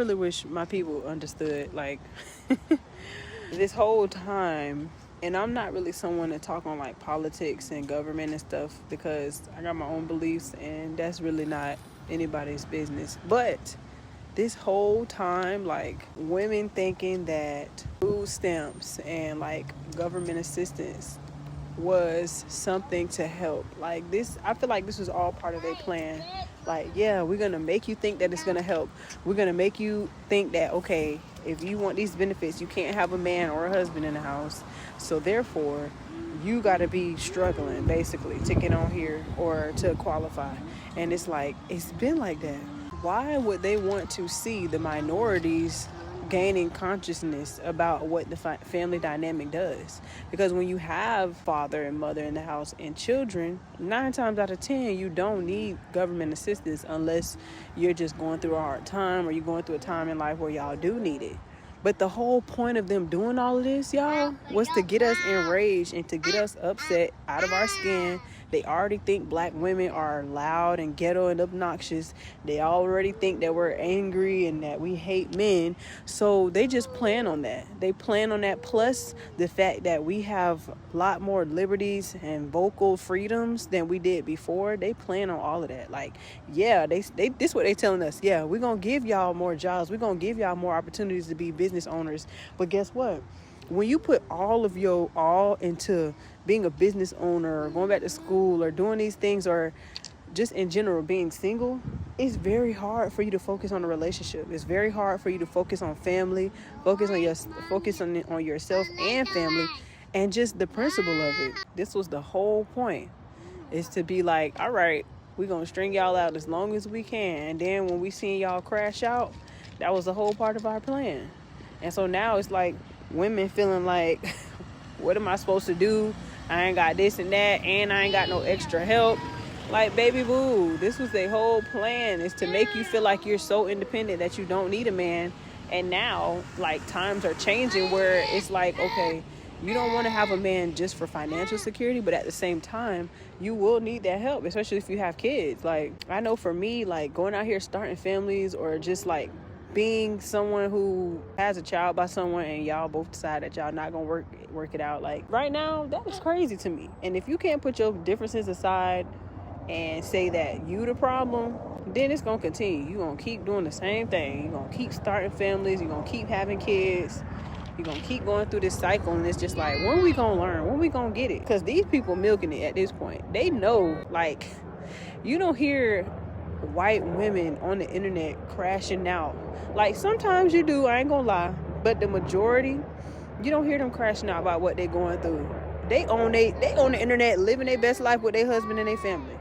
really wish my people understood, like, this whole time. And I'm not really someone to talk on like politics and government and stuff, because I got my own beliefs and that's really not anybody's business. But this whole time, like, women thinking that food stamps and like government assistance was something to help, like, this, I feel like this was all part of their plan. Like, yeah, we're gonna make you think that it's gonna help. We're gonna make you think that, okay, if you want these benefits, you can't have a man or a husband in the house, so therefore you got to be struggling basically to get on here or to qualify. And it's like, it's been like that. Why would they want to see the minorities gaining consciousness about what the family dynamic does? Because when you have father and mother in the house and children, 9 times out of 10 you don't need government assistance unless you're just going through a hard time or you're going through a time in life where y'all do need it. But the whole point of them doing all of this, y'all, was to get us enraged and to get us upset out of our skin. They already think black women are loud and ghetto and obnoxious. They already think that we're angry and that we hate men. So they just plan on that. They plan on that, plus the fact that we have a lot more liberties and vocal freedoms than we did before. They plan on all of that. Like, yeah, this is what they telling us. Yeah, we're going to give y'all more jobs. We're going to give y'all more opportunities to be business owners. But guess what? When you put all of your all into being a business owner or going back to school or doing these things, or just in general being single, it's very hard for you to focus on a relationship. It's very hard for you to focus on family, focus on yourself and family, and just the principle of it. This was the whole point, is to be like, all right, we're going to string y'all out as long as we can. And then when we seen y'all crash out, that was the whole part of our plan. And so now it's like women feeling like, what am I supposed to do? I ain't got this and that, and I ain't got no extra help. Like, baby boo, this was their whole plan, is to make you feel like you're so independent that you don't need a man. And now, like, times are changing where it's like, okay, you don't want to have a man just for financial security, but at the same time, you will need that help, especially if you have kids. Like, I know for me, like, going out here starting families, or just like being someone who has a child by someone and y'all both decide that y'all not gonna work it out, like, right now, that is crazy to me. And if you can't put your differences aside and say that you the problem, then it's gonna continue. You're gonna keep doing the same thing. You're gonna keep starting families. You're gonna keep having kids. You're gonna keep going through this cycle. And it's just like, when we gonna learn? When we gonna get it? Because these people milking it at this point. They know, like, you don't hear white women on the internet crashing out. Like, sometimes you do, I ain't gonna lie, but the majority, you don't hear them crashing out about what they're going through. They on the internet living their best life with their husband and their family.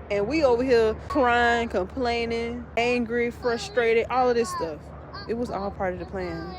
And we over here crying, complaining, angry, frustrated, all of this stuff. It was all part of the plan.